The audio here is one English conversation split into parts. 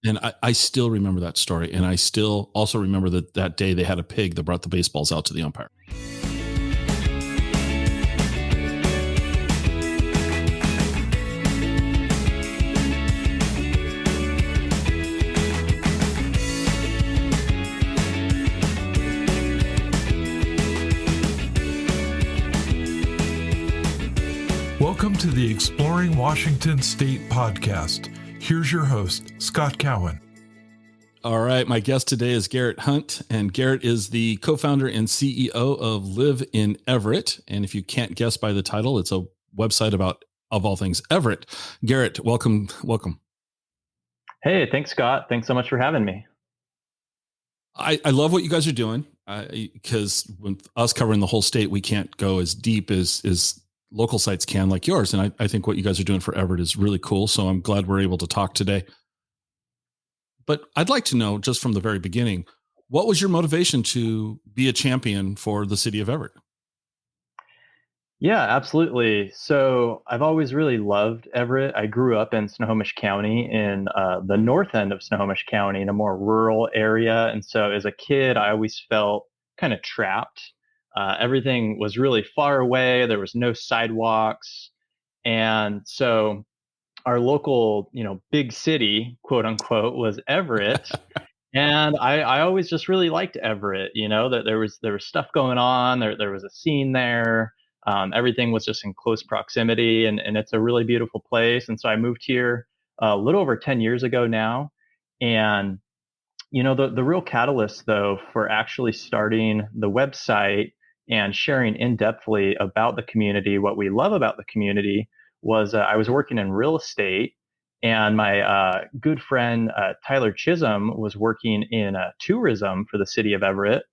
And I still remember that story. And I still also remember that day they had a pig that brought the baseballs out to the umpire. Welcome to the Exploring Washington State podcast. Here's your host, Scott Cowan. All right. My guest today is Garret Hunt, and Garret is the co-founder and CEO of Live in Everett. And if you can't guess by the title, it's a website about, of all things, Everett. Garret, welcome. Hey, thanks, Scott. Thanks so much for having me. I love what you guys are doing because with us covering the whole state, we can't go as deep as local sites can like yours. And I think what you guys are doing for Everett is really cool. So I'm glad we're able to talk today. But I'd like to know, just from the very beginning, what was your motivation to be a champion for the city of Everett? Yeah, absolutely. So I've always really loved Everett. I grew up in Snohomish County, in the north end of Snohomish County, in a more rural area. And so as a kid, I always felt kind of trapped. Everything was really far away. There was no sidewalks. And so our local, big city, quote unquote, was Everett. And I always just really liked Everett, that there was stuff going on. There was a scene there. Everything was just in close proximity, and it's a really beautiful place. And so I moved here a little over 10 years ago now. And, the real catalyst, though, for actually starting the website and sharing in-depthly about the community, what we love about the community, was I was working in real estate, and my good friend Tyler Chisholm was working in tourism for the city of Everett.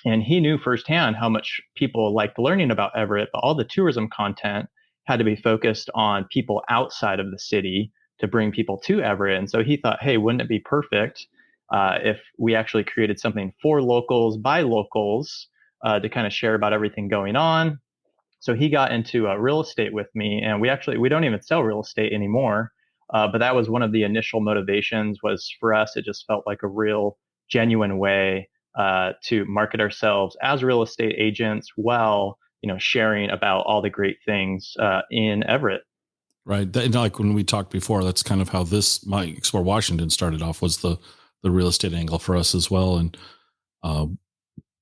And he knew firsthand how much people liked learning about Everett, but all the tourism content had to be focused on people outside of the city to bring people to Everett. And so he thought, hey, wouldn't it be perfect if we actually created something for locals, by locals, to kind of share about everything going on. So he got into real estate with me, and we don't even sell real estate anymore. But that was one of the initial motivations. Was for us, it just felt like a real genuine way to market ourselves as real estate agents while, sharing about all the great things in Everett. Right. And like when we talked before, that's kind of how my Explore Washington started off, was the real estate angle for us as well. And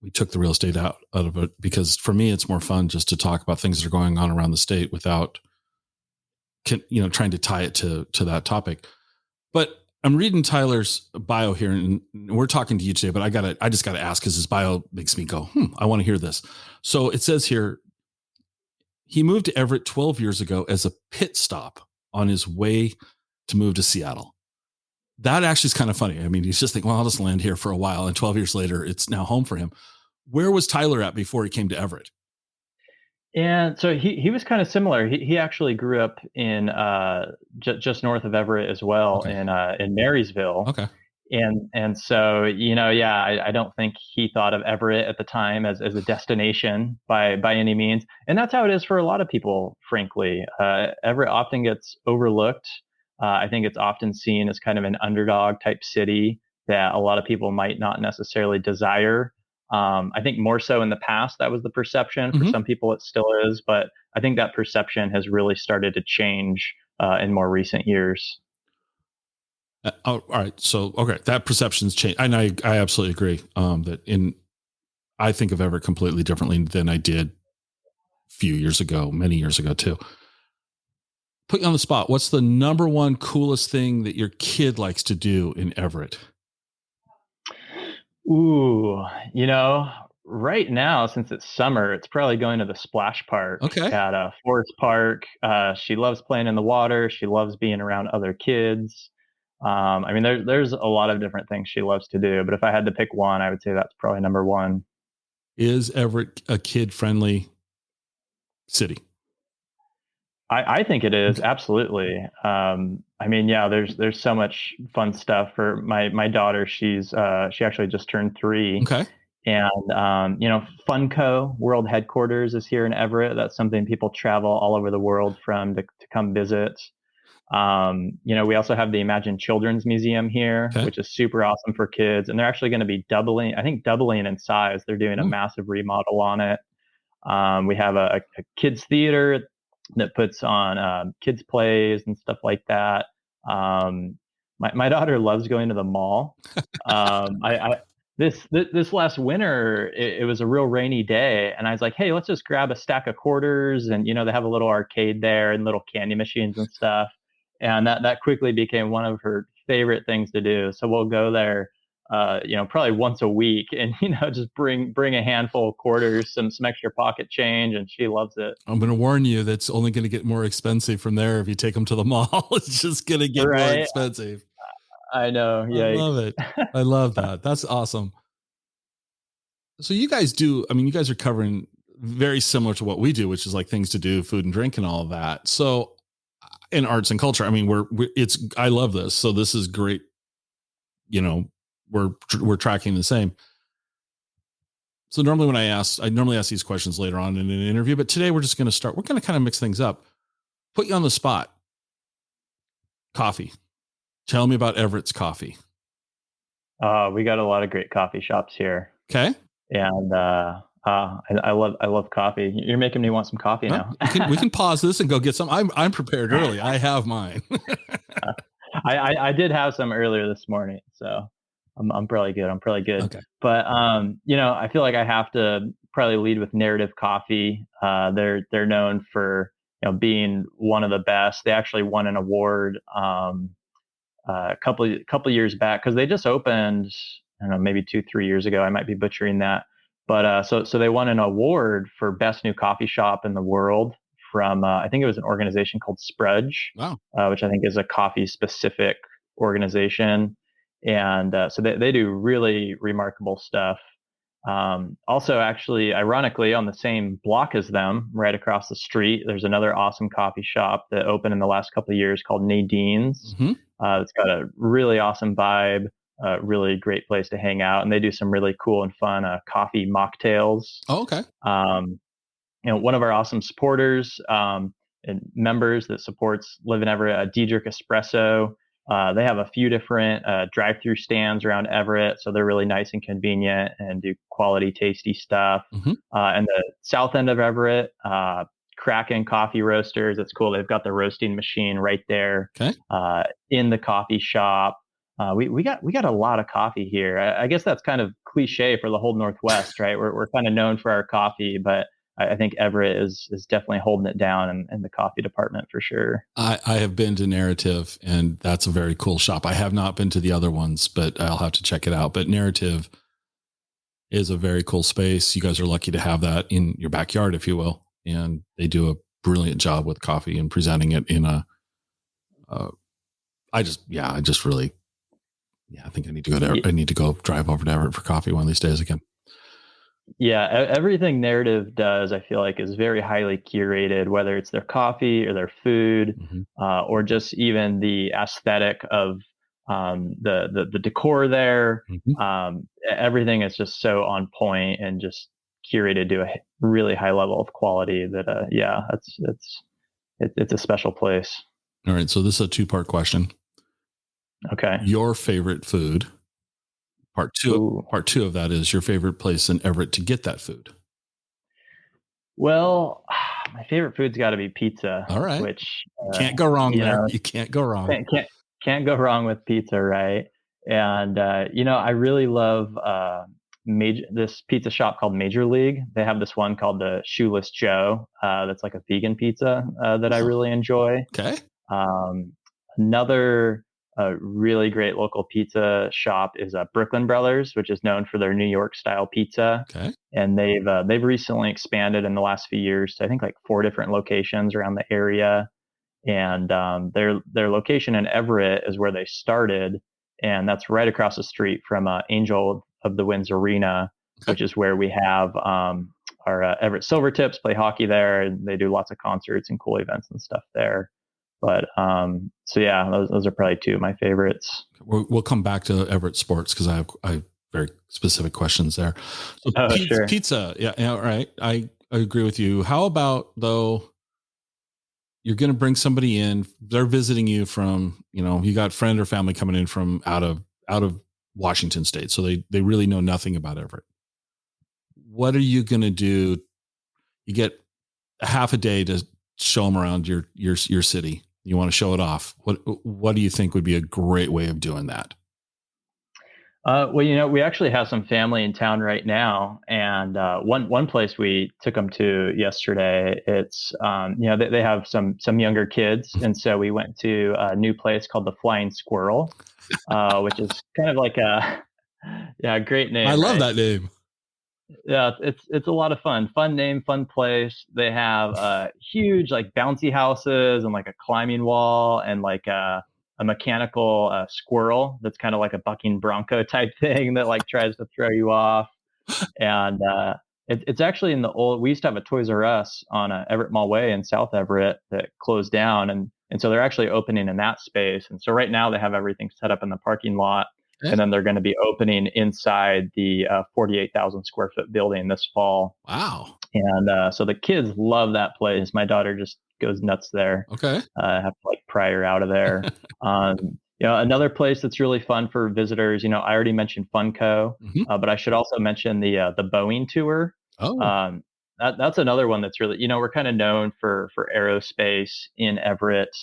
we took the real estate out of it because for me, it's more fun just to talk about things that are going on around the state without, trying to tie it to that topic. But I'm reading Tyler's bio here, and we're talking to you today, but I just got to ask, because his bio makes me go, I want to hear this. So it says here, he moved to Everett 12 years ago as a pit stop on his way to move to Seattle. That actually is kind of funny. I mean, he's just thinking, well, I'll just land here for a while. And 12 years later, it's now home for him. Where was Tyler at before he came to Everett? And so he was kind of similar. He actually grew up in just north of Everett as well, Okay. in Marysville. Okay. And so, I don't think he thought of Everett at the time as a destination by any means. And that's how it is for a lot of people, frankly. Everett often gets overlooked. I think it's often seen as kind of an underdog type city that a lot of people might not necessarily desire. I think more so in the past, that was the perception. For some people, it still is. But I think that perception has really started to change in more recent years. All right. So, okay. That perception's changed. And I absolutely agree I think of Everett completely differently than I did many years ago too. Put you on the spot. What's the number one coolest thing that your kid likes to do in Everett? Ooh, right now, since it's summer, it's probably going to the splash park at Forest Park. She loves playing in the water. She loves being around other kids. There's a lot of different things she loves to do, but if I had to pick one, I would say that's probably number one. Is Everett a kid-friendly city? I think it is, absolutely. There's so much fun stuff for my daughter. She actually just turned 3. Okay. And Funko World Headquarters is here in Everett. That's something people travel all over the world from to come visit. We also have the Imagine Children's Museum here, Okay. which is super awesome for kids. And they're actually going to be doubling in size. They're doing a massive remodel on it. We have a kids theater that puts on kids plays and stuff like that. My daughter loves going to the mall. I this last winter, it was a real rainy day, and I was like, hey, let's just grab a stack of quarters, and they have a little arcade there and little candy machines and stuff. And that quickly became one of her favorite things to do. So we'll go there probably once a week, and just bring a handful of quarters, some extra pocket change, and she loves it. I'm going to warn you, that's only going to get more expensive from there if you take them to the mall. It's just going to get more expensive. I know. Yikes. I love it. I love that. That's awesome. So you guys you guys are covering very similar to what we do, which is like things to do, food and drink and all of that. So in arts and culture, I mean, I love this. So this is great. We're tracking the same. So normally I ask these questions later on in an interview, but today we're going to kind of mix things up, put you on the spot. Coffee. Tell me about Everett's coffee. We got a lot of great coffee shops here. Okay. And I love coffee. You're making me want some coffee now. We can pause this and go get some. I'm prepared early. I have mine. I did have some earlier this morning, so I'm probably good. Okay. But I feel like I have to probably lead with Narrative Coffee. They're known for being one of the best. They actually won an award a couple years back, because they just opened, I don't know, maybe 2-3 years ago. I might be butchering that, but so they won an award for best new coffee shop in the world from I think it was an organization called Sprudge. Wow. Which I think is a coffee specific organization, and so they do really remarkable stuff. Also, actually, ironically, on the same block as them, right across the street, there's another awesome coffee shop that opened in the last couple of years called Nadine's. Mm-hmm. It's got a really awesome vibe, really great place to hang out, and they do some really cool and fun coffee mocktails. Oh, okay. One of our awesome supporters and members that supports Live in Everett, Diedrich Espresso. They have a few different drive-through stands around Everett, so they're really nice and convenient and do quality, tasty stuff. Mm-hmm. And the south end of Everett, Kraken Coffee Roasters. It's cool. They've got the roasting machine right there. Okay. In the coffee shop. We got a lot of coffee here. I guess that's kind of cliche for the whole Northwest, right? We're kind of known for our coffee, but I think Everett is definitely holding it down in the coffee department for sure. I have been to Narrative, and that's a very cool shop. I have not been to the other ones, but I'll have to check it out. But Narrative is a very cool space. You guys are lucky to have that in your backyard, if you will. And they do a brilliant job with coffee and presenting it in I think I need to go there. I need to go drive over to Everett for coffee one of these days again. Yeah, everything Narrative does, I feel like, is very highly curated, whether it's their coffee or their food, Mm-hmm. or just even the aesthetic of the decor there. Mm-hmm. Everything is just so on point and just curated to a really high level of quality that it's a special place. All right, so this is a 2-part question. Okay. Your favorite food. Part two of that is your favorite place in Everett to get that food. Well, my favorite food's got to be pizza. All right. Which can't go wrong there. You can't go wrong. Can't go wrong with pizza, right? And I really love this pizza shop called Major League. They have this one called the Shoeless Joe. That's like a vegan pizza that I really enjoy. Okay. Another really great local pizza shop is Brooklyn Brothers, which is known for their New York style pizza. Okay. And they've recently expanded in the last few years to I think like 4 different locations around the area. And their location in Everett is where they started, and that's right across the street from Angel of the Winds Arena, which is where we have our Everett Silvertips play hockey there, and they do lots of concerts and cool events and stuff there. But so yeah, those are probably 2 of my favorites. We'll come back to Everett sports because I have very specific questions there. So sure. Pizza, yeah, right. I agree with you. How about though? you're going to bring somebody in. They're visiting you from, you got friend or family coming in from out of Washington State. So they really know nothing about Everett. What are you going to do? You get a half a day to show them around your city. You want to show it off. What do you think would be a great way of doing that? Well, we actually have some family in town right now, and one place we took them to yesterday. It's they have some younger kids, and so we went to a new place called the Flying Squirrel, which is kind of like a great name. I love right? that name. Yeah, it's a lot of fun. Fun name, fun place. They have huge like bouncy houses and like a climbing wall and like a mechanical squirrel that's kind of like a bucking bronco type thing that like tries to throw you off. And it's actually in the old. We used to have a Toys R Us on Everett Mall Way in South Everett that closed down, and so they're actually opening in that space. And so right now they have everything set up in the parking lot. And then they're going to be opening inside the 48,000 square foot building this fall. Wow. And so the kids love that place. My daughter just goes nuts there. Okay. I have to like pry her out of there. Another place that's really fun for visitors, I already mentioned Funko, but I should also mention the Boeing tour. Oh. That's another one that's really, we're kind of known for aerospace in Everett.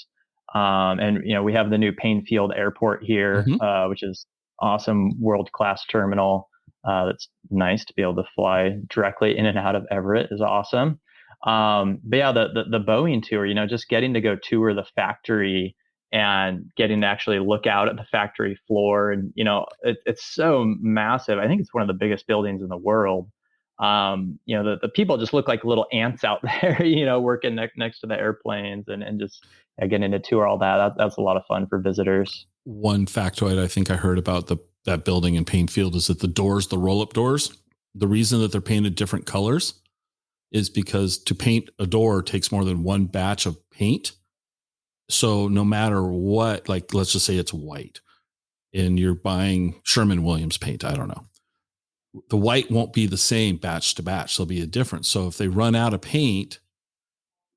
And we have the new Painfield Airport here, which is awesome world-class terminal. That's nice to be able to fly directly in and out of Everett is awesome. But yeah, the Boeing tour, just getting to go tour the factory and getting to actually look out at the factory floor. And, it's so massive. I think it's one of the biggest buildings in the world. The people just look like little ants out there, working next to the airplanes and just getting to tour all that. That's a lot of fun for visitors. One factoid I think I heard about that building in Painfield is that the roll-up doors, the reason that they're painted different colors is because to paint a door takes more than one batch of paint. So no matter what, like let's just say it's white and you're buying Sherman-Williams paint, I don't know. The white won't be the same batch to batch. There'll be a difference. So if they run out of paint,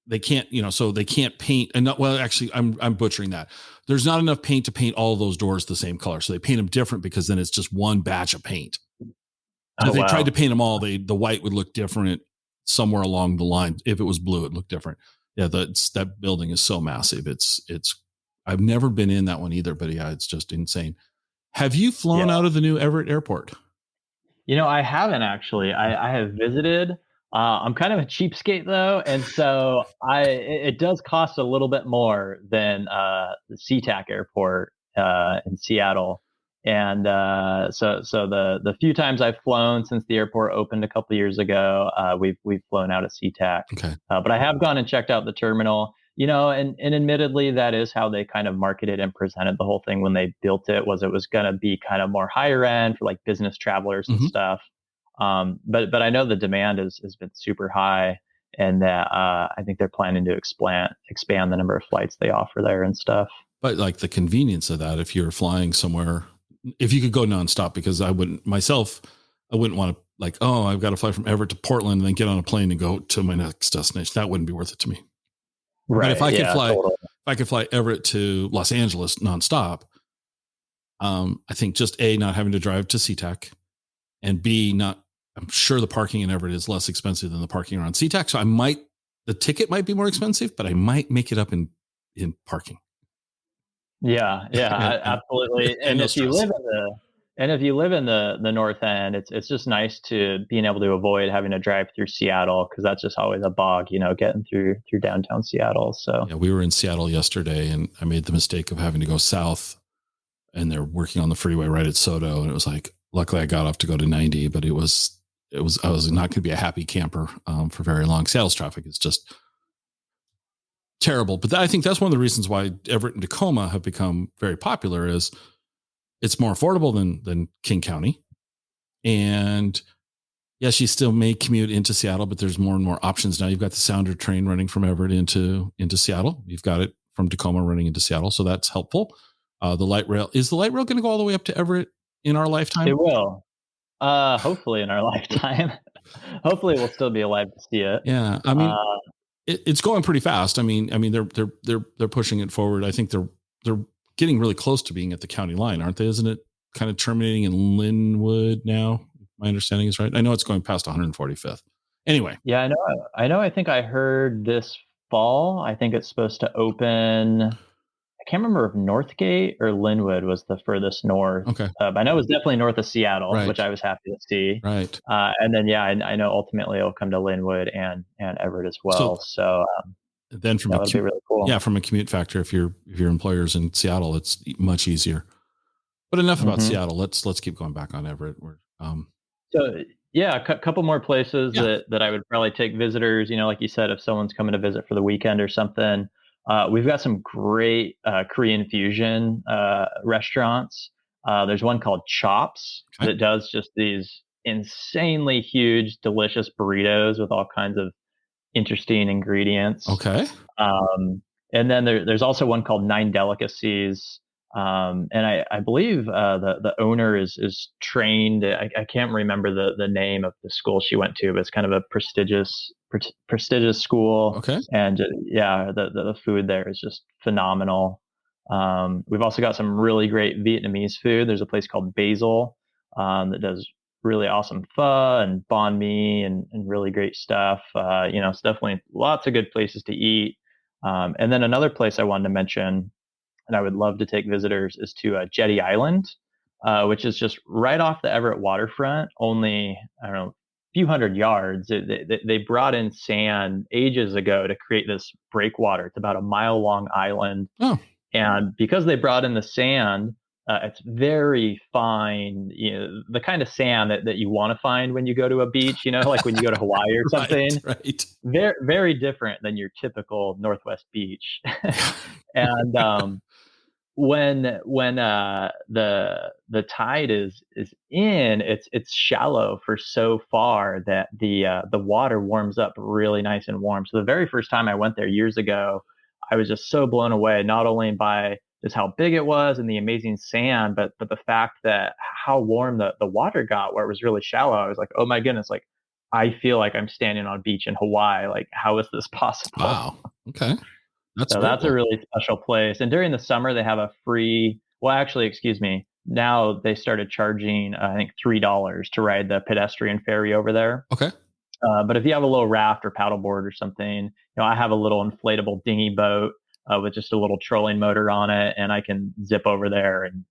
they can't, so they can't paint. And actually, I'm butchering that. There's not enough paint to paint all those doors the same color. So they paint them different because then it's just one batch of paint. So if they tried to paint them all, the white would look different somewhere along the line. If it was blue, it looked different. Yeah, that building is so massive. I've never been in that one either, but yeah, it's just insane. Have you flown out of the new Everett Airport? I haven't actually. I have visited. I'm kind of a cheapskate though, and so it does cost a little bit more than the SeaTac Airport in Seattle. And so the few times I've flown since the airport opened a couple of years ago, we've flown out of SeaTac. Okay. But I have gone and checked out the terminal. And admittedly, that is how they kind of marketed and presented the whole thing when they built it. Was going to be kind of more higher end for like business travelers and stuff. But I know the demand has been super high, and that I think they're planning to expand the number of flights they offer there and stuff. But like the convenience of that, if you're flying somewhere, if you could go nonstop, because I wouldn't want to like, oh, I've got to fly from Everett to Portland and then get on a plane and go to my next destination. That wouldn't be worth it to me. Right. But if I could fly Everett to Los Angeles nonstop, I think just A, not having to drive to SeaTac, and B, I'm sure the parking in Everett is less expensive than the parking around SeaTac. So the ticket might be more expensive, but I might make it up in parking. Yeah, absolutely. And if you live in the North End, it's just nice to being able to avoid having to drive through Seattle, because that's just always a bog, getting through downtown Seattle. So yeah, we were in Seattle yesterday, and I made the mistake of having to go south, and they're working on the freeway right at Soto, and it was like, luckily I got off to go to 90, but I was not going to be a happy camper for very long. Seattle's traffic is just terrible. But I think that's one of the reasons why Everett and Tacoma have become very popular is it's more affordable than King County. And yes, you still may commute into Seattle, but there's more and more options now. You've got the Sounder train running from Everett into Seattle. You've got it from Tacoma running into Seattle. So that's helpful. Is the light rail going to go all the way up to Everett in our lifetime? It will. Hopefully in our lifetime. Hopefully we'll still be alive to see it. Yeah. I mean, it's going pretty fast. I mean, they're pushing it forward. I think they're getting really close to being at the county line, aren't they? Isn't it kind of terminating in Linwood now? My understanding is right. I know it's going past 145th. Anyway. Yeah, I know. I think I heard this fall. I think it's supposed to open. I can't remember if Northgate or Linwood was the furthest north. Okay. But I know it was definitely north of Seattle, Right. which I was happy to see. Right. And then, yeah, I know ultimately it'll come to Linwood and Everett as well. So then from that would be really cool. Yeah, from a commute factor, if your employer's in Seattle, it's much easier. But enough about Seattle. Let's keep going back on Everett. So yeah, a couple more places that I would probably take visitors. Like you said, if someone's coming to visit for the weekend or something, we've got some great Korean fusion restaurants. There's one called Chops that does just these insanely huge, delicious burritos with all kinds of interesting ingredients. Okay. And then there's also one called Nine Delicacies. And I believe the owner is trained. I can't remember the name of the school she went to, but it's kind of a prestigious school. Okay. And the food there is just phenomenal. We've also got some really great Vietnamese food. There's a place called Basil that does really awesome pho and banh mi and really great stuff. It's definitely lots of good places to eat. And then another place I wanted to mention, and I would love to take visitors, is to Jetty Island, which is just right off the Everett waterfront, only, I don't know, a few hundred yards. They brought in sand ages ago to create this breakwater. It's about a mile-long island. Oh. And because they brought in the sand, it's very fine, the kind of sand that you want to find when you go to a beach, like when you go to Hawaii or something. Right. Very, very different than your typical Northwest beach. And when the tide is in, it's shallow for so far that the water warms up really nice and warm. So the very first time I went there years ago, I was just so blown away, not only by just how big it was and the amazing sand, but the fact that how warm the water got, where it was really shallow. I was like, oh my goodness, like I feel like I'm standing on a beach in Hawaii. Like, how is this possible? Wow. Okay. That's a really special place. And during the summer, they have a free, excuse me, now they started charging, I think, $3 to ride the pedestrian ferry over there. Okay. But if you have a little raft or paddleboard or something, I have a little inflatable dinghy boat with just a little trolling motor on it, and I can zip over there in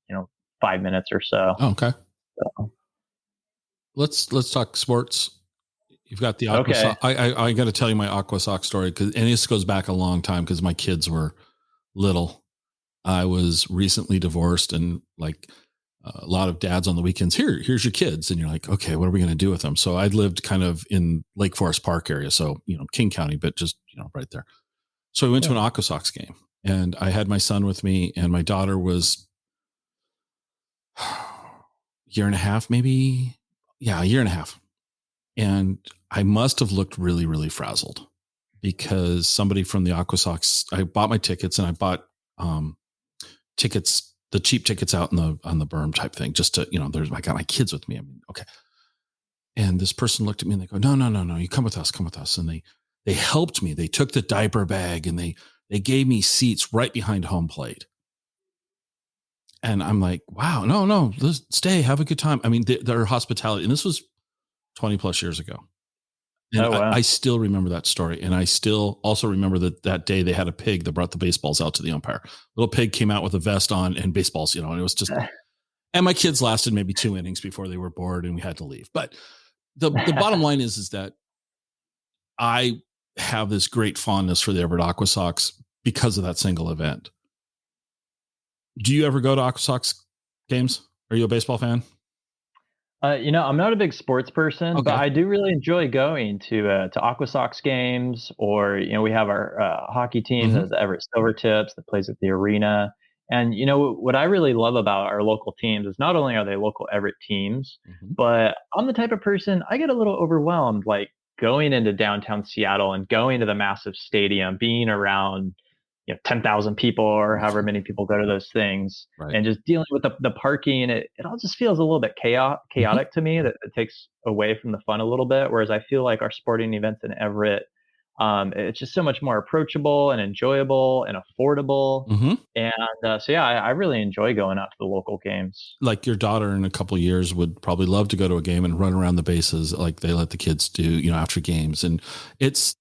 5 minutes or so. Oh, okay. So. Let's talk sports. You've got the Aqua Sox. I got to tell you my Aqua Sox story, and this goes back a long time because my kids were little. I was recently divorced, and like a lot of dads on the weekends, here's your kids, and you're like, okay, what are we going to do with them? So I'd lived kind of in Lake Forest Park area, so King County, but just right there. So we went to an Aqua Sox game, and I had my son with me, and my daughter was a year and a half, maybe. Yeah, a year and a half. And I must have looked really, really frazzled because somebody from the Aqua Sox, I bought my tickets, and I bought tickets, the cheap tickets out on the berm type thing, just to, I got my kids with me. I mean, okay. And this person looked at me and they go, no, you come with us. And they helped me. They took the diaper bag and they gave me seats right behind home plate. And I'm like, wow, no, let's stay, have a good time. I mean, their hospitality, and this was 20 plus years ago. And wow. I still remember that story. And I still also remember that day they had a pig that brought the baseballs out to the umpire. Little pig came out with a vest on and baseballs, and it was just, and my kids lasted maybe 2 innings before they were bored and we had to leave. But the bottom line is that I have this great fondness for the Everett Aqua Sox because of that single event. Do you ever go to Aqua Sox games? Are you a baseball fan? I'm not a big sports person, but I do really enjoy going to Aqua Sox games, or, we have our hockey team, the Everett Silvertips, that plays at the arena. And, what I really love about our local teams is not only are they local Everett teams, but I'm the type of person, I get a little overwhelmed, like going into downtown Seattle and going to the massive stadium, being around 10,000 people or however many people go to those things, and just dealing with the parking. It all just feels a little bit chaotic to me, that it takes away from the fun a little bit. Whereas I feel like our sporting events in Everett It's just so much more approachable and enjoyable and affordable. Mm-hmm. And so, yeah, I really enjoy going out to the local games. Like your daughter in a couple of years would probably love to go to a game and run around the bases like they let the kids do, you know, after games. And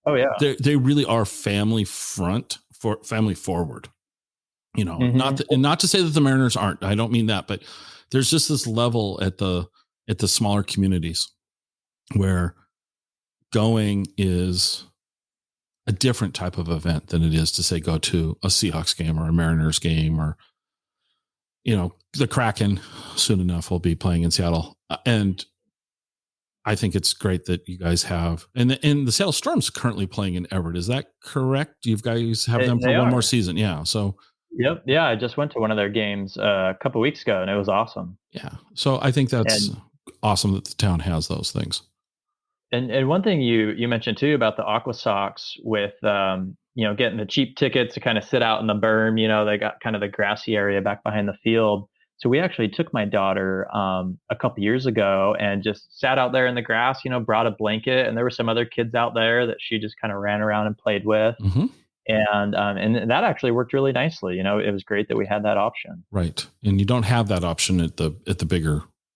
Oh, yeah. they really are family forward, you know, Mm-hmm. not to say that the Mariners aren't, I don't mean that, but there's just this level at the smaller communities where going is a different type of event than it is to say go to a Seahawks game or a Mariners game, or, you know, the Kraken soon enough will be playing in Seattle. And I think it's great that you guys have, and the Seattle Storm's currently playing in Everett. Is that correct? You guys have them for They one more are. season. Yeah. So, Yep. Yeah. I just went to one of their games a couple weeks ago, and it was awesome. yeah. So I think that's And awesome that the town has those things. And one thing you mentioned too about the Aqua Sox with getting the cheap tickets to kind of sit out in the berm. You know, they got kind of the grassy area back behind the field. So we actually took my daughter a couple years ago and just sat out there in the grass. You know, brought a blanket, and there were some other kids out there that she just kind of ran around and played with. Mm-hmm. And that actually worked really nicely. You know, it was great that we had that option. Right. And you don't have that option at the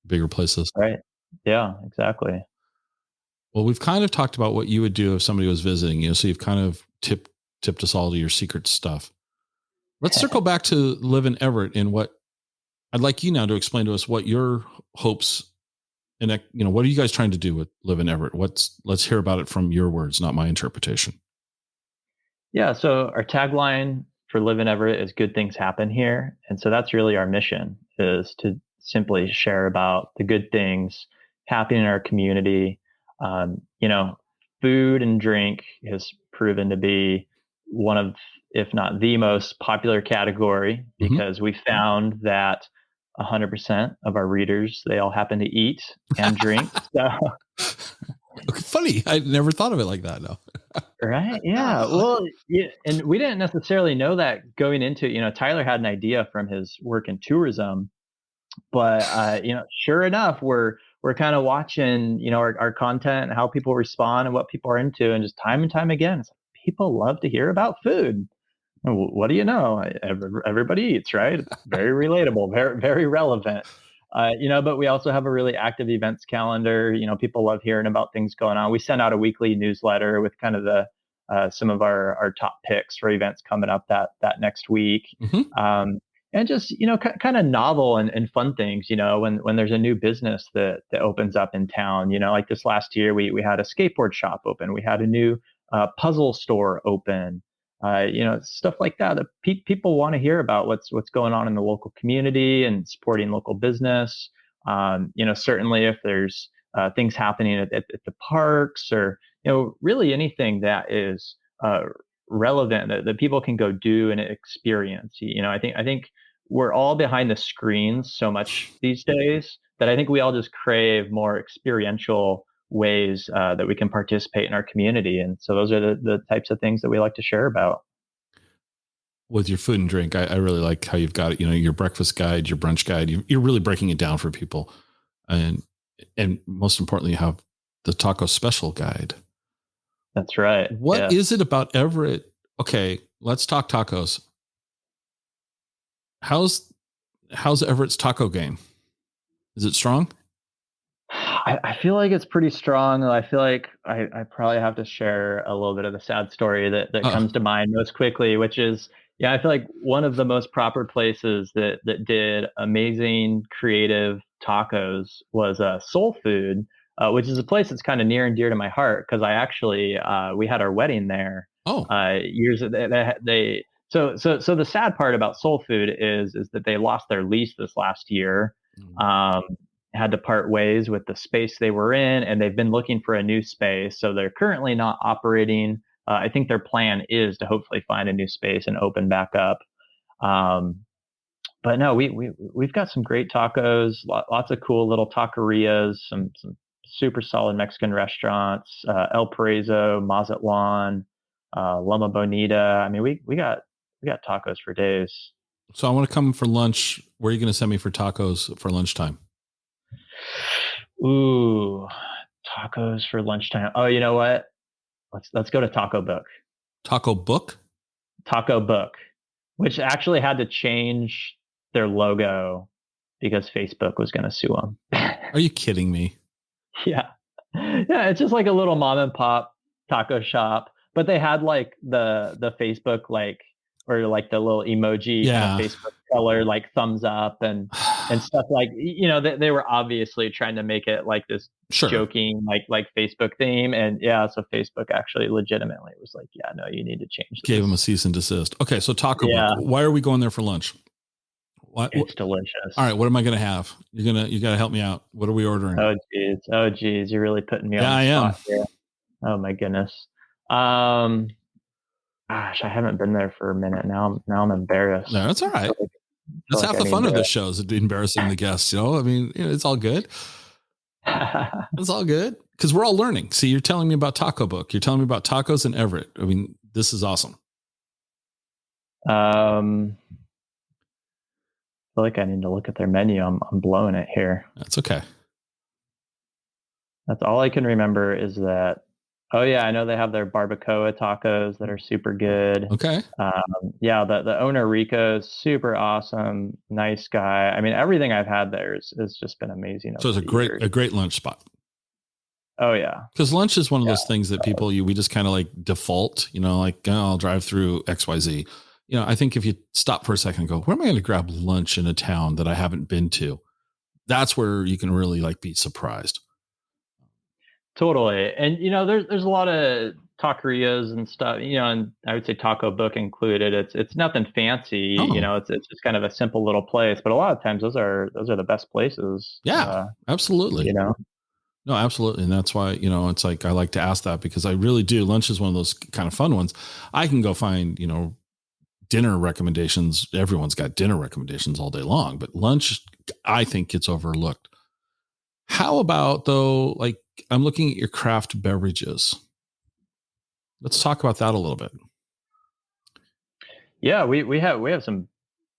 bigger places. Right. Yeah, exactly. Well, we've kind of talked about what you would do if somebody was visiting you. So you've kind of tipped us all to your secret stuff. Let's circle back to live in Everett, and what I'd like you now to explain to us what your hopes and, you know, what are you guys trying to do with live in Everett? Let's hear about it from your words, not my interpretation. Yeah, so our tagline for Live in Everett is good things happen here. And so that's really our mission, is to simply share about the good things happening in our community. You know, food and drink has proven to be one of, if not the most popular category, because we found that 100% of our readers, they all happen to eat and drink. So Funny. I never thought of it like that. No. right. Yeah. Well, yeah, and we didn't necessarily know that going into it. You know, Tyler had an idea from his work in tourism, but sure enough, we're kind of watching, you know, our content and how people respond and what people are into, and just time and time again, it's like, people love to hear about food. And what do you know? Everybody eats, right? It's very relatable, very very relevant. But we also have a really active events calendar. You know, people love hearing about things going on. We send out a weekly newsletter with kind of the some of our top picks for events coming up that next week. Mm-hmm. And just, you know, kind of novel and fun things, you know, when there's a new business that opens up in town. You know, like this last year, we had a skateboard shop open. We had a new puzzle store open. Stuff like that. People want to hear about what's going on in the local community and supporting local business. Certainly if there's things happening at the parks, or, you know, really anything that is relevant that people can go do and experience. You know, I think we're all behind the screens so much these days that I think we all just crave more experiential ways that we can participate in our community. And so those are the types of things that we like to share about. With your food and drink, I really like how you've got, you know, your breakfast guide, your brunch guide. You're really breaking it down for people, and most importantly, you have the taco special guide. That's right. What is it about Everett? Okay, let's talk tacos. How's Everett's taco game? Is it strong? I feel like it's pretty strong. I feel like I probably have to share a little bit of the sad story that comes to mind most quickly, which is, yeah, I feel like one of the most proper places that did amazing creative tacos was Soul Food, which is a place that's kind of near and dear to my heart, because I actually we had our wedding there. Oh, years they so the sad part about Soul Food is that they lost their lease this last year. Had to part ways with the space they were in, and they've been looking for a new space. So they're currently not operating. I think their plan is to hopefully find a new space and open back up. But no, we've got some great tacos, lots of cool little taquerias, some super solid Mexican restaurants, El Paraiso, Mazatlan, Loma Bonita. I mean, we got tacos for days. So I want to come for lunch. Where are you going to send me for tacos for lunchtime? Ooh, tacos for lunchtime. Oh, you know what? let's go to Taco Book. Taco Book? Taco Book, which actually had to change their logo because Facebook was going to sue them. Are you kidding me? Yeah. Yeah, it's just like a little mom and pop taco shop, but they had like the Facebook like or like the little emoji kind of Facebook color like thumbs up and stuff like they were obviously trying to make it like this joking like Facebook theme, and yeah, so Facebook actually legitimately was like, yeah, no, you need to change this. Gave them a cease and desist. Okay, so Taco Book. Why are we going there for lunch? It's delicious. All right, what am I going to have? You got to help me out. What are we ordering? Oh geez, you're really putting me on the spot. Yeah, I am. Here. Oh my goodness. Gosh, I haven't been there for a minute now. I'm embarrassed. No, that's all right. That's half the fun of this show is embarrassing the guests. I mean, it's all good. It's all good because we're all learning. See, you're telling me about Taco Book. You're telling me about tacos in Everett. I mean, this is awesome. I feel like I need to look at their menu. I'm blowing it here. That's okay. That's all I can remember is that. Oh yeah, I know they have their barbacoa tacos that are super good. Okay. Yeah, the owner Rico is super awesome, nice guy. I mean, everything I've had there has just been amazing. So it's a great lunch spot. Oh yeah, because lunch is one of those things that we just kind of like default. I'll drive through XYZ. I think if you stop for a second and go, where am I going to grab lunch in a town that I haven't been to? That's where you can really like be surprised. Totally. And, there's a lot of taquerias and stuff, and I would say Taco Book included. It's nothing fancy, it's just kind of a simple little place, but a lot of times those are the best places. Yeah, absolutely. No, absolutely. And that's why, it's like, I like to ask that because I really do. Lunch is one of those kind of fun ones. I can go find, dinner recommendations. Everyone's got dinner recommendations all day long, but lunch, I think, gets overlooked. How about though, like I'm looking at your craft beverages. Let's talk about that a little bit. Yeah, we have some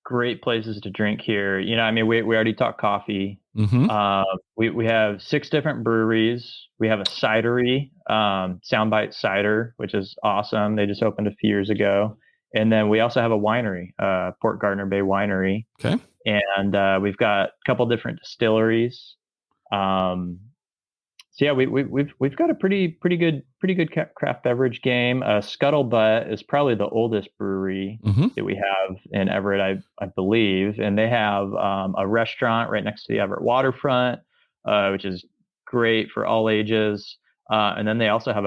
great places to drink here. I mean, we already talked coffee. Mm-hmm. We have 6 different breweries. We have a cidery, Soundbite Cider, which is awesome. They just opened a few years ago. And then we also have a winery, Port Gardner Bay Winery. Okay. And we've got a couple different distilleries. So yeah, we've got a pretty good craft beverage game. Scuttlebutt is probably the oldest brewery that we have in Everett, I believe, and they have a restaurant right next to the Everett waterfront, which is great for all ages. And then they also have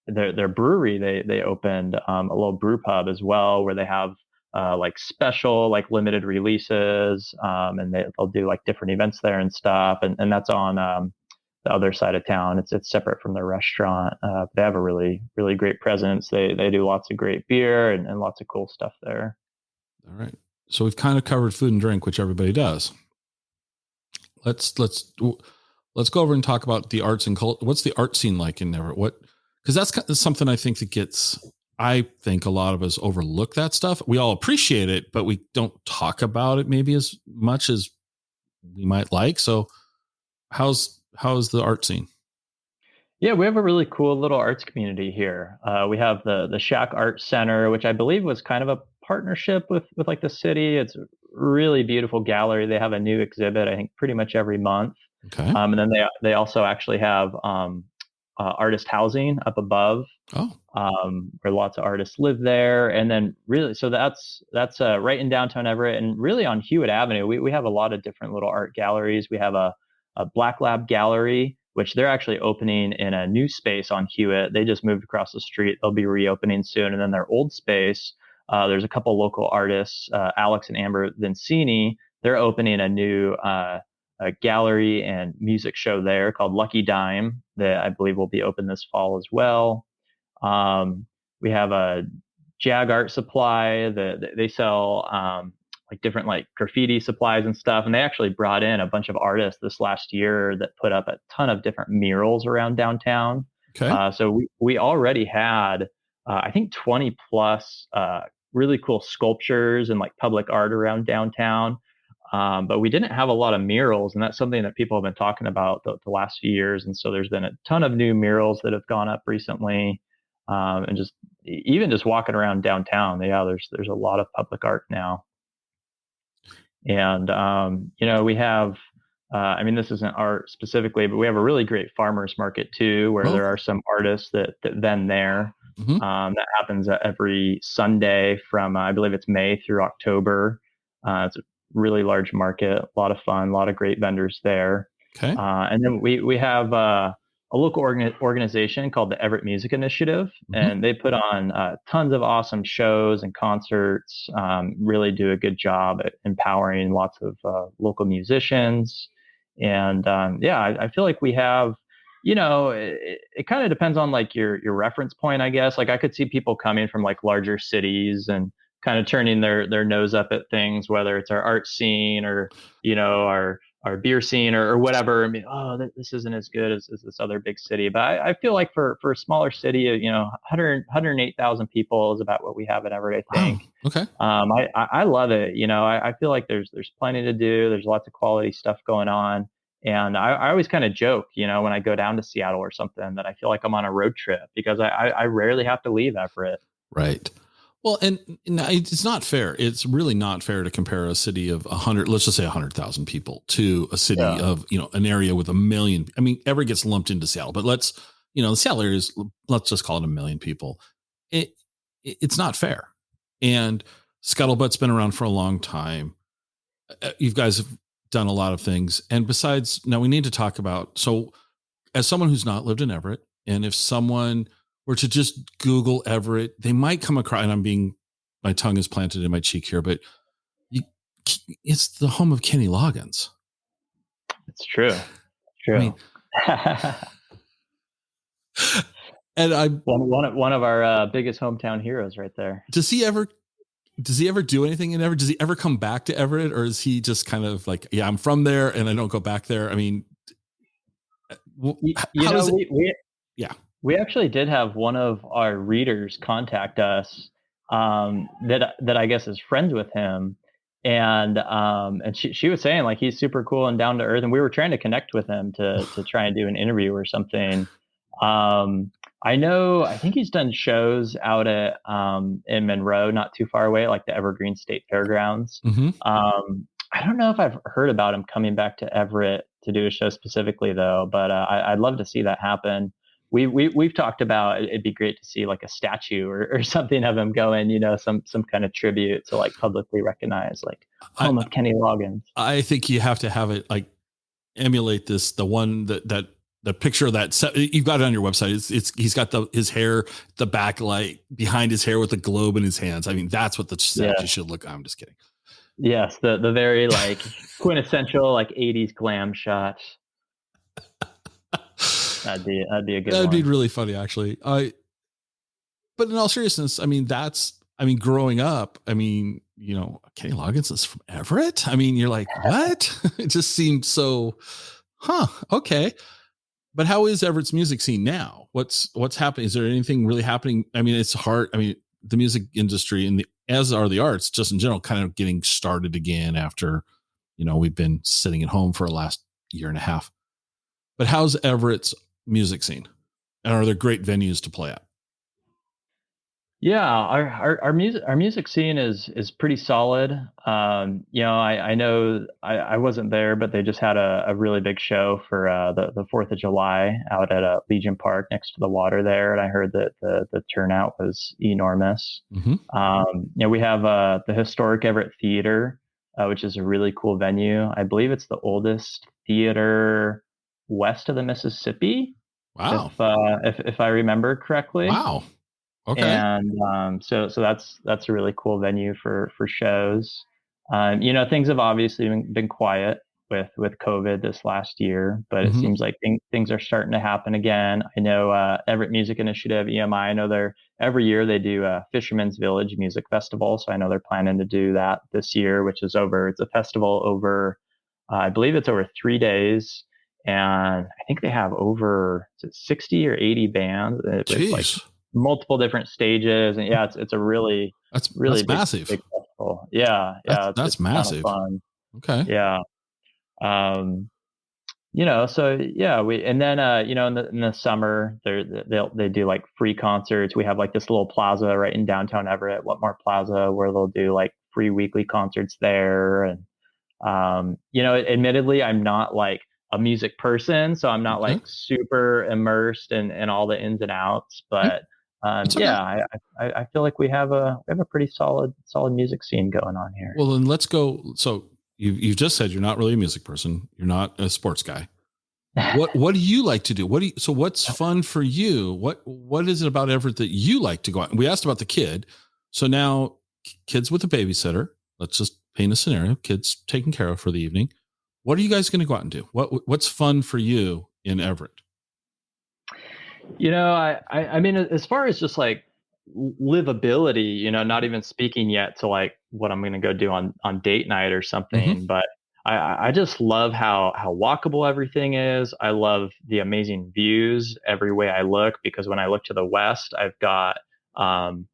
their brewery. They opened a little brew pub as well, where they have like special like limited releases, and they'll do like different events there and stuff. And that's on the other side of town. It's separate from the restaurant. They have a really great presence. They do lots of great beer and lots of cool stuff there. All right. So we've kind of covered food and drink, which everybody does. Let's go over and talk about the arts and culture. What's the art scene like in Everett? Because that's something I think I think a lot of us overlook that stuff. We all appreciate it, but we don't talk about it maybe as much as we might like. So how's the art scene? Yeah, we have a really cool little arts community here. We have the Shack Art Center, which I believe was kind of a partnership with like the city. It's a really beautiful gallery. They have a new exhibit, I think, pretty much every month. Okay. And then they also actually have artist housing up above, where lots of artists live there. And then really, so that's right in downtown Everett, and really on Hewitt Avenue, we have a lot of different little art galleries. We have a Black Lab Gallery, which they're actually opening in a new space on Hewitt. They just moved across the street. They'll be reopening soon. And then their old space, there's a couple local artists, Alex and Amber Vincini. They're opening a new a gallery and music show there called Lucky Dime that I believe will be open this fall as well. We have a Jag Art Supply that they sell like different like graffiti supplies and stuff. And they actually brought in a bunch of artists this last year that put up a ton of different murals around downtown. Okay. So we already had, I think 20 plus really cool sculptures and like public art around downtown. But we didn't have a lot of murals, and that's something that people have been talking about the last few years. And so there's been a ton of new murals that have gone up recently, and just even just walking around downtown, yeah, there's a lot of public art now. And we have, I mean, this isn't art specifically, but we have a really great farmers market too, where there are some artists that vend there. That happens every Sunday from I believe it's May through October. It's a really large market, a lot of fun, a lot of great vendors there. Okay. And then we have a local organization called the Everett Music Initiative, and they put on tons of awesome shows and concerts. Really do a good job at empowering lots of local musicians. And I feel like we have, it kind of depends on like your reference point, I guess. Like I could see people coming from like larger cities and kind of turning their nose up at things, whether it's our art scene or, our beer scene or whatever. I mean, this isn't as good as this other big city. But I feel like for a smaller city, 108,000 people is about what we have in Everett, I think. Wow. Okay. I love it. I feel like there's plenty to do. There's lots of quality stuff going on. And I always kind of joke, when I go down to Seattle or something, that I feel like I'm on a road trip because I rarely have to leave Everett. Right. Well, and it's not fair. It's really not fair to compare a city of 100, let's just say 100,000 people to a city of, an area with 1 million. I mean, Everett gets lumped into Seattle, but the Seattle area is, let's just call it 1 million people. It's not fair. And Scuttlebutt's been around for a long time. You guys have done a lot of things. And besides, now we need to talk about, so as someone who's not lived in Everett, and if someone were to just Google Everett, they might come across, and my tongue is planted in my cheek here, but it's the home of Kenny Loggins. It's true. True. I mean, and I'm one of our biggest hometown heroes right there. Does he ever do anything in Everett? Does he ever come back to Everett, or is he just kind of like, yeah, I'm from there and I don't go back there? I mean, we actually did have one of our readers contact us that I guess is friends with him. And she was saying like he's super cool and down to earth, and we were trying to connect with him to try and do an interview or something. I think he's done shows out at in Monroe, not too far away, like the Evergreen State Fairgrounds. I don't know if I've heard about him coming back to Everett to do a show specifically though, but I'd love to see that happen. We've talked about it'd be great to see like a statue or something of him going, some kind of tribute to like publicly recognize like home of Kenny Loggins. I think you have to have it like emulate this. The one that the picture of that you've got it on your website. He's got his hair, the backlight behind his hair with the globe in his hands. I mean, that's what the statue should look. I'm just kidding. Yes. The very like quintessential like 80s glam shot. That'd be a good one. That'd be really funny, actually. But in all seriousness, I mean, growing up, Kenny Loggins is from Everett. I mean, you're like, what? It just seemed so, okay. But how is Everett's music scene now? What's happening? Is there anything really happening? I mean, it's hard. I mean, the music industry as are the arts, just in general, kind of getting started again after, we've been sitting at home for the last year and a half. But how's Everett's music scene? And are there great venues to play at? Yeah, our music scene is pretty solid. I know I wasn't there, but they just had a really big show for the 4th of July out at Legion Park next to the water there, and I heard that the turnout was enormous. We have the historic Everett Theater, which is a really cool venue. I believe it's the oldest theater west of the Mississippi. Wow. If I remember correctly. Wow. Okay. And so that's a really cool venue for shows. Things have obviously been quiet with COVID this last year, but it seems like things are starting to happen again. I know Everett Music Initiative, EMI, I know every year they do a Fisherman's Village Music Festival. So I know they're planning to do that this year, it's a festival over, I believe it's over 3 days. And I think they have over 60 or 80 bands with like multiple different stages. And yeah, it's a really that's big, massive. big festival. Yeah. That's massive. Fun. Okay. Yeah. Um, so yeah, and then, in the summer, they do like free concerts. We have like this little plaza right in downtown Everett, Whatmore Plaza, where they'll do like free weekly concerts there. And, admittedly, I'm not like a music person, so I'm not Okay. like super immersed in all the ins and outs, Hmm. but, It's okay. yeah, I feel like we have a pretty solid music scene going on here. Well, then let's go. So you've just said you're not really a music person. You're not a sports guy. What do you like to do? So what's fun for you? What is it about Everett that you like to go out? We asked about the kid. So now kids with a babysitter. Let's just paint a scenario. Kids taken care of for the evening. What are you guys going to go out and do? What's fun for you in Everett? I mean, as far as just like livability, not even speaking yet to like what I'm going to go do on date night or Mm-hmm. something, but I just love how walkable everything is. I love the amazing views every way I look, because when I look to the west, I've got um,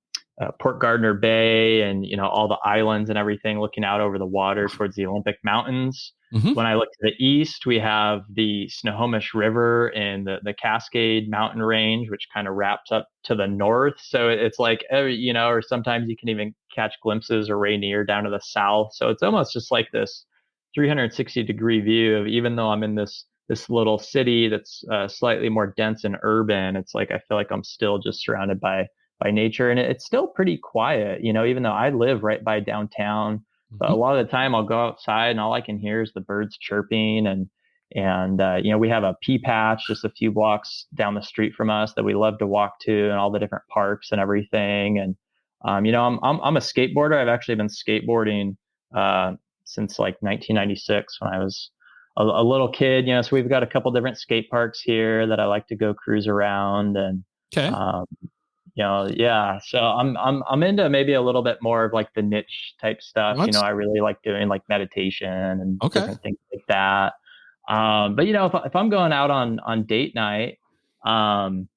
Port Gardner Bay and all the islands and everything looking out over the water towards the Olympic Mountains. Mm-hmm. When I look to the east, we have the Snohomish River and the Cascade Mountain Range, which kind of wraps up to the north. So it's like, or sometimes you can even catch glimpses of Rainier down to the south. So it's almost just like this 360-degree view of, even though I'm in this little city that's slightly more dense and urban, it's like I feel like I'm still just surrounded by nature, and it's still pretty quiet. Even though I live right by downtown, but Mm-hmm. a lot of the time I'll go outside and all I can hear is the birds chirping, and we have a pea patch just a few blocks down the street from us that we love to walk to, and all the different parks and everything. And I'm a skateboarder. I've actually been skateboarding uh, since like 1996 when I was a little kid. So we've got a couple different skate parks here that I like to go cruise around, and Okay. um, yeah. So I'm into maybe a little bit more of like the niche type stuff. What's I really like doing like meditation and okay? different things like that. But if I'm going out on date night, um,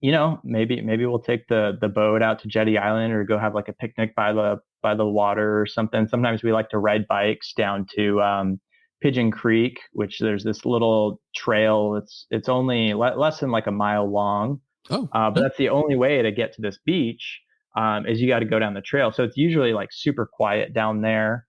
maybe we'll take the boat out to Jetty Island, or go have like a picnic by the water or something. Sometimes we like to ride bikes down to Pigeon Creek, which there's this little trail. It's only less than like a mile long, Oh, but that's the only way to get to this beach. Is you got to go down the trail. So it's usually like super quiet down there,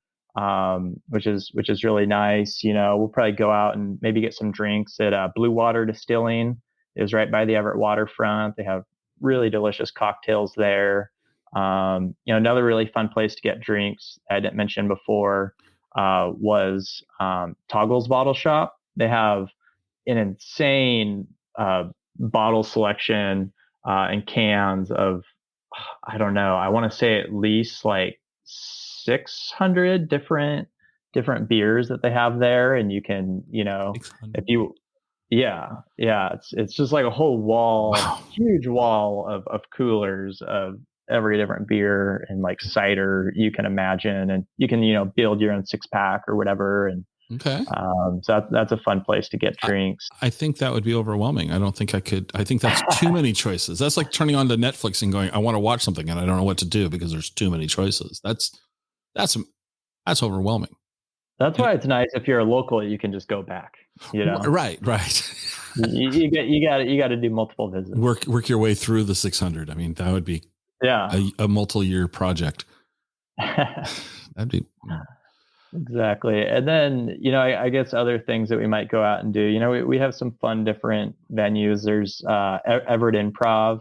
which is really nice. We'll probably go out and maybe get some drinks at Blue Water Distilling. Is right by the Everett waterfront. They have really delicious cocktails there. Another really fun place to get drinks I didn't mention before was Toggle's Bottle Shop. They have an insane bottle selection and cans of, I don't know, I want to say at least like 600 different beers that they have there. And you can, if 600. you yeah, it's just like a whole wall, Wow. huge wall of coolers of every different beer and like cider you can imagine, and you can build your own 6-pack or whatever. And Okay. so that's a fun place to get I, drinks. I think that would be overwhelming. I don't think I could. I think that's too many choices. That's like turning on to Netflix and going, I want to watch something and I don't know what to do because there's too many choices. That's that's overwhelming. That's why it's nice if you're a local, you can just go back. Right, right. You got to do multiple visits. Work your way through the 600. I mean, that would be Yeah. a multi-year project. That'd be Exactly. And then, I guess other things that we might go out and do, we have some fun different venues. There's Everett Improv,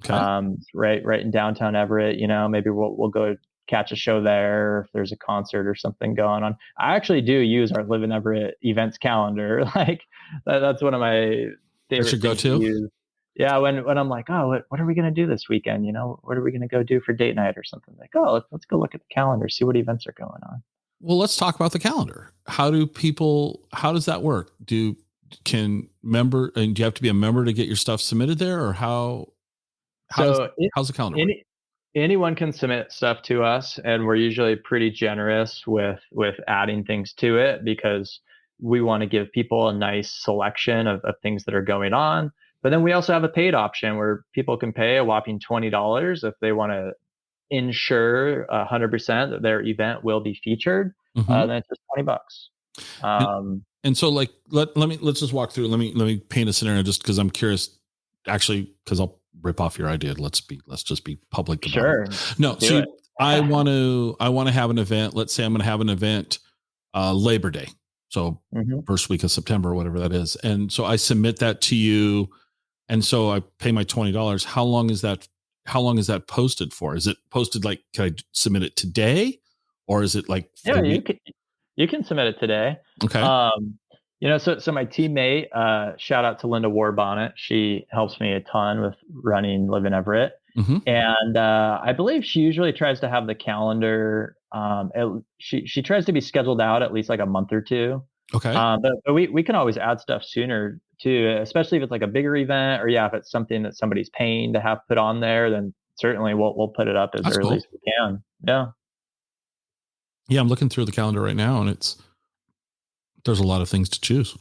okay. right in downtown Everett. Maybe we'll go catch a show there if there's a concert or something going on. I actually do use our Live in Everett events calendar. Like that's one of my That's your favorite things to go-to. use. Yeah, when I'm like, oh, what are we gonna do this weekend? What are we gonna go do for date night or something? Like, oh, let's go look at the calendar, see what events are going on. Well, let's talk about the calendar. How does that work? Do you have to be a member to get your stuff submitted there, or So how's the calendar work? anyone can submit stuff to us, and we're usually pretty generous with adding things to it, because we want to give people a nice selection of things that are going on. But then we also have a paid option where people can pay a whopping $20 if they want to ensure 100% that their event will be featured. then it's just $20. And, Um, and so like, let's just walk through. Let me paint a scenario just cause I'm curious, actually, cause I'll rip off your idea. Let's just be public about sure, it. No. do So it. I want to have an event. Let's say I'm going to have an event, Labor Day. So Mhm. first week of September, whatever that is. And so I submit that to you. And so I pay my $20. How long is that posted for? Is it posted like, can I submit it today or is it like for Yeah, the week? you can submit it today. Okay. Um, so my teammate, shout out to Linda Warbonnet. She helps me a ton with running Live in Everett. Mm-hmm. And I believe she usually tries to have the calendar. She tries to be scheduled out at least like a month or two. Okay. But we can always add stuff sooner too, especially if it's like a bigger event or if it's something that somebody's paying to have put on there, then certainly we'll put it up as That's early as cool. we can. Yeah. Yeah. I'm looking through the calendar right now and there's a lot of things to choose.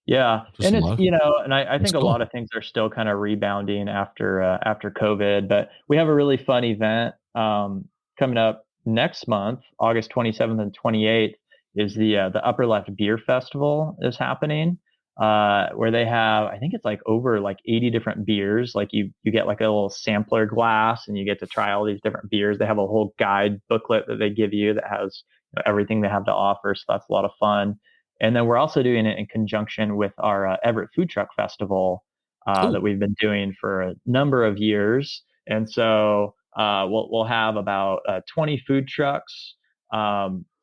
Yeah, Just and a it's lot. and I Let's think a go. lot of things are still kind of rebounding after COVID, but we have a really fun event coming up next month, August 27th and 28th is the Upper Left Beer Festival is happening, where they have I think it's like over like 80 different beers. Like you get like a little sampler glass and you get to try all these different beers. They have a whole guide booklet that they give you that has everything they have to offer, so that's a lot of fun. And then we're also doing it in conjunction with our Everett Food Truck Festival Oh, that we've been doing for a number of years. And so we'll have about 20 food trucks,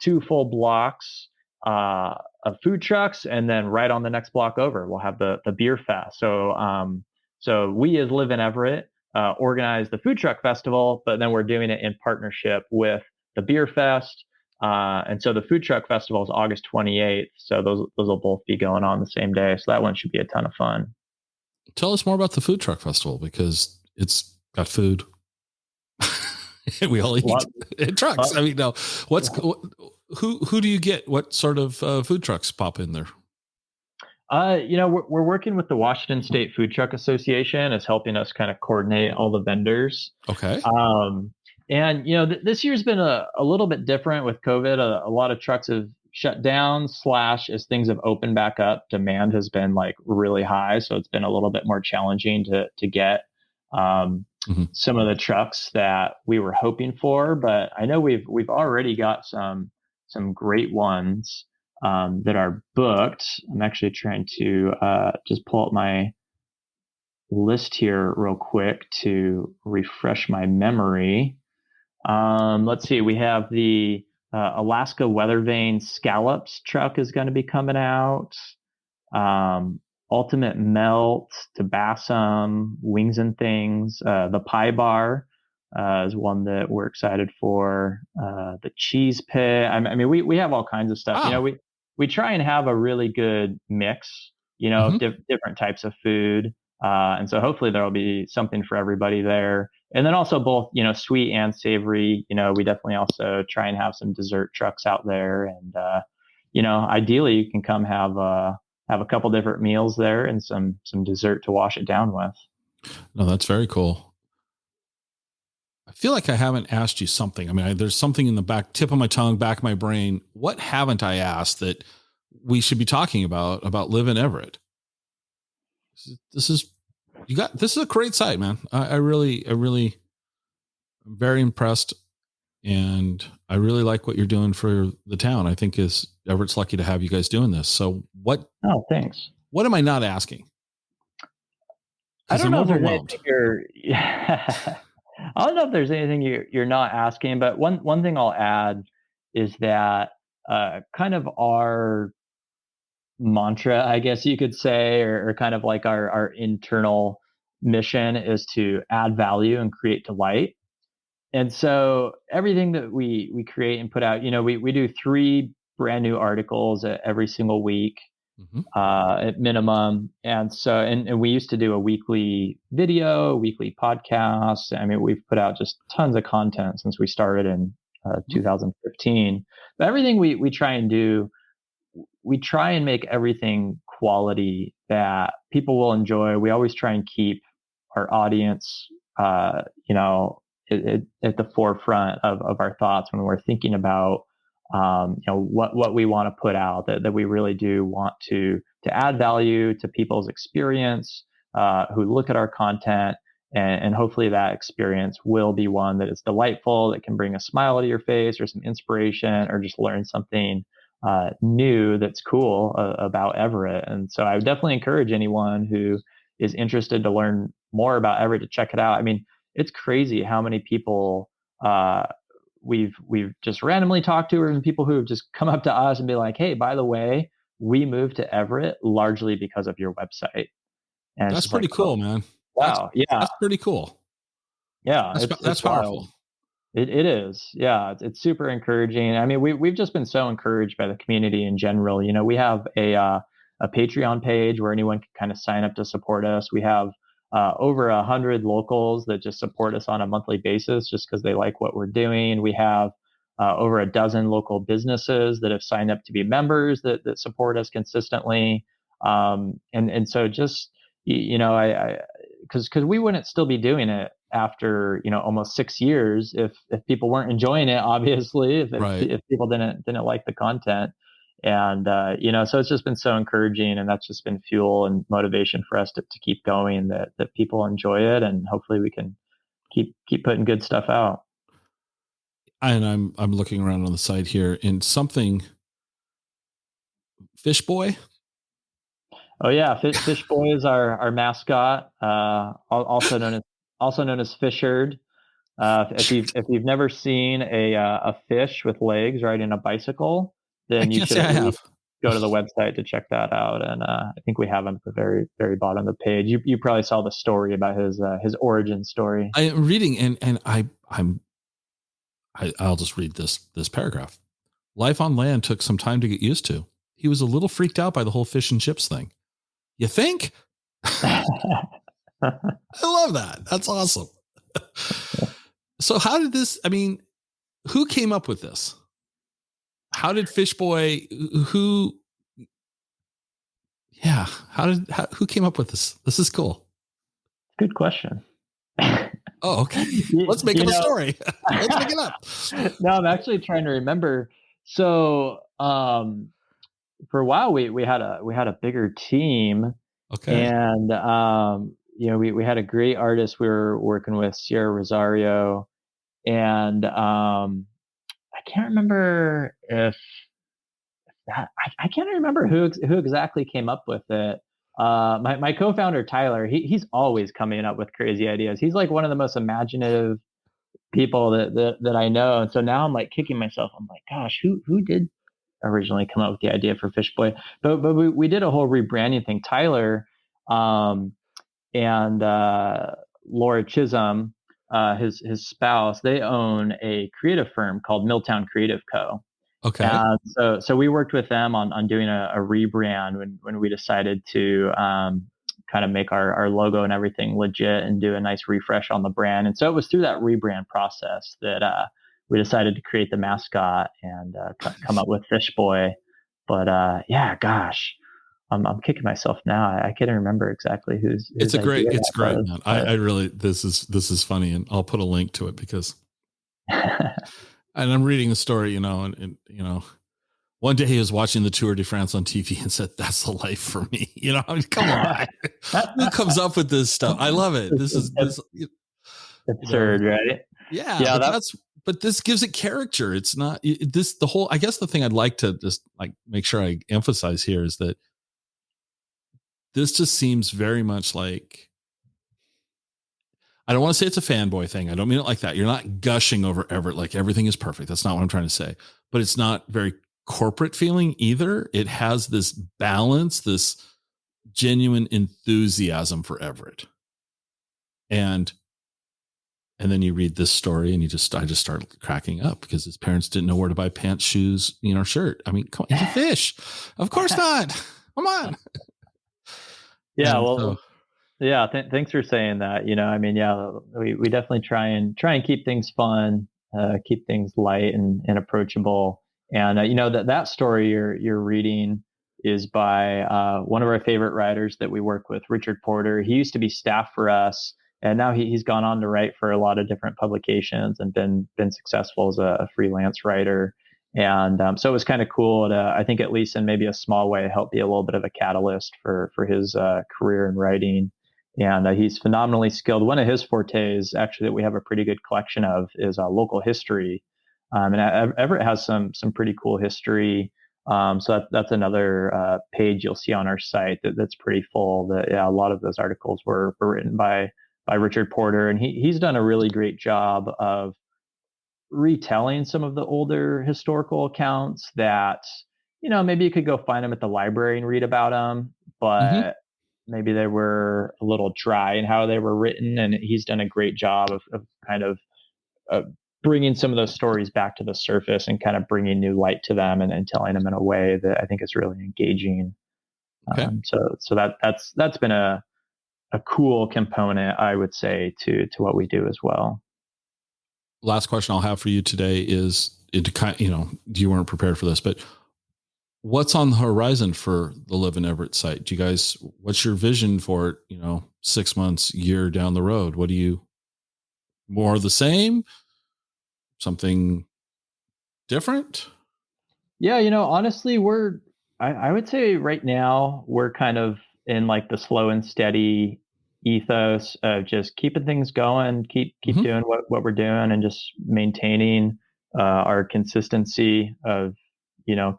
two full blocks of food trucks, and then right on the next block over, we'll have the beer fest. So we as Live in Everett organize the food truck festival, but then we're doing it in partnership with the beer fest. And so the food truck festival is August 28th. So those will both be going on the same day. So that one should be a ton of fun. tell us more about the food truck festival because it's got food. We all eat Lot, in trucks. lot, I mean, no, who do you get? What sort of food trucks pop in there? we're working with the Washington State Food Truck Association is helping us kind of coordinate all the vendors. Okay. And this year's been a little bit different with COVID. A lot of trucks have shut down / as things have opened back up, demand has been like really high. So it's been a little bit more challenging to get some of the trucks that we were hoping for. But I know we've already got some great ones that are booked. I'm actually trying to just pull up my list here real quick to refresh my memory. Let's see. We have the Alaska Weather Vane Scallops truck is going to be coming out. Ultimate Melt, Tabassum, Wings and Things. The Pie Bar is one that we're excited for. The Cheese Pit. I mean, we have all kinds of stuff. Oh. We try and have a really good mix. Different types of food. And so hopefully there will be something for everybody there. And then also both, sweet and savory. We definitely also try and have some dessert trucks out there. And, ideally you can come have a couple different meals there and some dessert to wash it down with. No, that's very cool. I feel like I haven't asked you something. I mean, there's something in the tip of my tongue, back of my brain. What haven't I asked that we should be talking about Live in Everett? This is a great site, man. I really, I'm very impressed, and I really like what you're doing for the town. I think Everett's lucky to have you guys doing this. So what? Oh, thanks. What am I not asking? I don't I'm know if there's overwhelmed. anything I don't know if there's anything you're not asking, but one thing I'll add is that kind of our mantra, I guess you could say, or kind of like our internal mission is to add value and create delight. And so everything that we create and put out, we do 3 brand new articles every single week at minimum. And so, and we used to do a weekly video, weekly podcast. I mean, we've put out just tons of content since we started in 2015. But everything we try and do, we try and make everything quality that people will enjoy. We always try and keep our audience, at the forefront of our thoughts when we're thinking about what we want to put out, that we really do want to add value to people's experience, who look at our content, and hopefully that experience will be one that is delightful, that can bring a smile to your face or some inspiration, or just learn something new that's cool about Everett. And so I would definitely encourage anyone who is interested to learn more about Everett to check it out. I mean, it's crazy how many people we've just randomly talked to, or even people who have just come up to us and be like, "Hey, by the way, we moved to Everett largely because of your website." And it's That's just pretty like, cool, oh, man. wow, yeah, That's pretty cool. yeah, That's it's wild. powerful. It is, yeah. It's super encouraging. I mean, we've just been so encouraged by the community in general. We have a Patreon page where anyone can kind of sign up to support us. We have over 100 locals that just support us on a monthly basis, just because they like what we're doing. We have over a dozen local businesses that have signed up to be members that support us consistently. And so just I because we wouldn't still be doing it after almost 6 years if people weren't enjoying it, obviously, Right. if people didn't like the content. And so it's just been so encouraging, and that's just been fuel and motivation for us to keep going, that people enjoy it, and hopefully we can keep putting good stuff out. And I'm looking around on the site here in something Fish Boi. Oh yeah, Fish Boi is our mascot, also known as Fishard. If you've never seen a fish with legs riding a bicycle, I then you can't should say I at least have. go to the website to check that out. And I think we have him at the very very bottom of the page. You probably saw the story about his origin story. I am reading and I'll just read this paragraph. Life on land took some time to get used to. He was a little freaked out by the whole fish and chips thing. You think? I love that. That's awesome. So how did this, I mean, who came up with this? How did Fish Boi, who, yeah, who came up with this? This is cool. Good question. Oh, okay. Let's make up a story. Let's make it up. No, I'm actually trying to remember. So, for a while we had a bigger team, Okay. and we had a great artist we were working with, Sierra Rosario, and I can't remember if that I can't remember who exactly came up with it. My co-founder Tyler, he's always coming up with crazy ideas. He's like one of the most imaginative people that I know. And so now I'm like kicking myself. I'm like, gosh, who did originally come up with the idea for Fish Boi? But we did a whole rebranding thing. Tyler and Laura Chisholm, his spouse, they own a creative firm called Milltown Creative Co. Okay. So we worked with them on doing a rebrand when we decided to kind of make our logo and everything legit and do a nice refresh on the brand. And so it was through that rebrand process that we decided to create the mascot and come up with Fish Boi. But yeah, gosh, I'm kicking myself now. I can't remember exactly whose It's great, was, man. I really, this is funny, and I'll put a link to it because, and I'm reading the story, and one day he was watching the Tour de France on TV and said, "That's the life for me." I mean, come on, who comes up with this stuff? I love it. This is absurd, right? Yeah, but this gives it character. It's not this the whole. I guess the thing I'd like to just like make sure I emphasize here is that this just seems very much like, I don't want to say it's a fanboy thing. I don't mean it like that. You're not gushing over Everett like everything is perfect. That's not what I'm trying to say. But it's not very corporate feeling either. It has this balance, this genuine enthusiasm for Everett. And then you read this story and I just start cracking up because his parents didn't know where to buy pants, shoes, shirt. I mean, come on, he's a fish. Of course not. Come on. Yeah. And Well, so, yeah. Thanks for saying that. I mean, yeah, we definitely try and keep things fun, keep things light and approachable. And that story you're reading is by one of our favorite writers that we work with, Richard Porter. He used to be staff for us, and now he's gone on to write for a lot of different publications and been successful as a freelance writer. And so it was kind of cool to, I think, at least in maybe a small way, help be a little bit of a catalyst for his career in writing. And he's phenomenally skilled. One of his fortes, actually, that we have a pretty good collection of, is local history. And Everett has some pretty cool history. So that's another page you'll see on our site that's pretty full. That, yeah, a lot of those articles were written by Richard Porter, and he's done a really great job of retelling some of the older historical accounts that, maybe you could go find them at the library and read about them, Mm-hmm. but maybe they were a little dry in how they were written. And he's done a great job of kind of bringing some of those stories back to the surface and kind of bringing new light to them, and telling them in a way that I think is really engaging. Okay. So that's been a cool component, I would say, to what we do as well. Last question I'll have for you today is, you weren't prepared for this, but what's on the horizon for the Live in Everett site? What's your vision for it? 6 months, year down the road? What do you, more of the same? Something different? Yeah, honestly, I would say right now we're kind of in like the slow and steady ethos of just keeping things going, keep Mhm. doing what we're doing, and just maintaining our consistency of,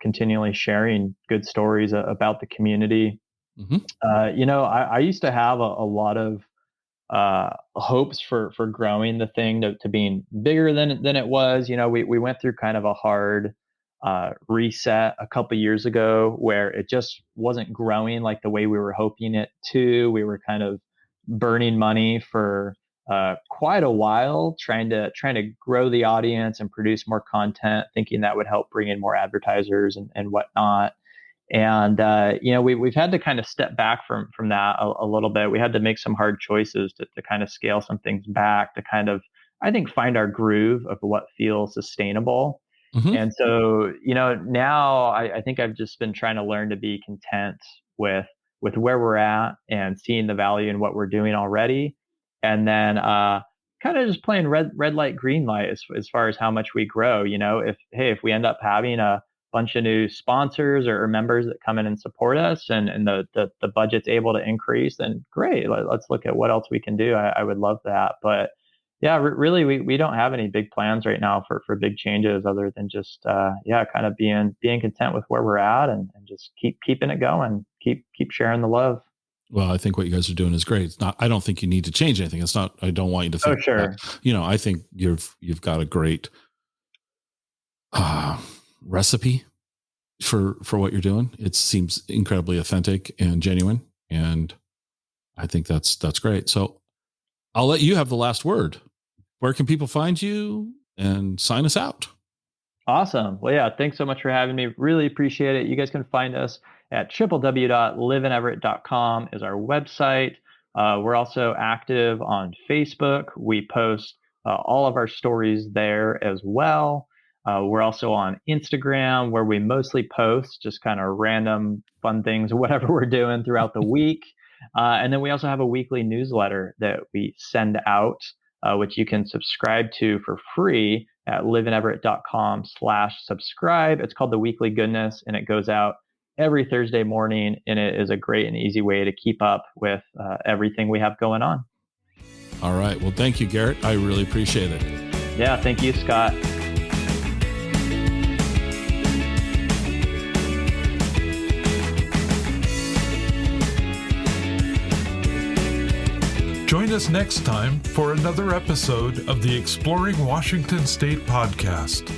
continually sharing good stories about the community. Mhm. I used to have a lot of hopes for growing the thing to being bigger than it was. We went through kind of a hard reset a couple years ago where it just wasn't growing like the way we were hoping it to. We were kind of burning money for quite a while, trying to grow the audience and produce more content, thinking that would help bring in more advertisers and whatnot. And we've had to kind of step back from that a little bit. We had to make some hard choices to kind of scale some things back, to kind of, I think, find our groove of what feels sustainable. Mhm. And so, now I think I've just been trying to learn to be content with where we're at and seeing the value in what we're doing already. And then kind of just playing red light, green light as far as how much we grow. If we end up having a bunch of new sponsors or members that come in and support us, and the budget's able to increase, then great. Let's look at what else we can do. I would love that. But yeah, really, we don't have any big plans right now for big changes, other than just kind of being content with where we're at, and just keeping it going, keep sharing the love. Well, I think what you guys are doing is great. It's not, I don't think you need to change anything. It's not, I don't want you to Oh, think that, sure. I think you've got a great recipe for what you're doing. It seems incredibly authentic and genuine. And I think that's great. So I'll let you have the last word. Where can people find you and sign us out? Awesome. Well, yeah, thanks so much for having me. Really appreciate it. You guys can find us at www.liveineverett.com is our website. We're also active on Facebook. We post all of our stories there as well. We're also on Instagram, where we mostly post just kind of random fun things, whatever we're doing throughout the week. And then we also have a weekly newsletter that we send out, which you can subscribe to for free at liveineverett.com/subscribe. It's called The Weekly Goodness, and it goes out every Thursday morning. And it is a great and easy way to keep up with everything we have going on. All right. Well, thank you, Garrett. I really appreciate it. Yeah. Thank you, Scott. Join us next time for another episode of the Exploring Washington State podcast.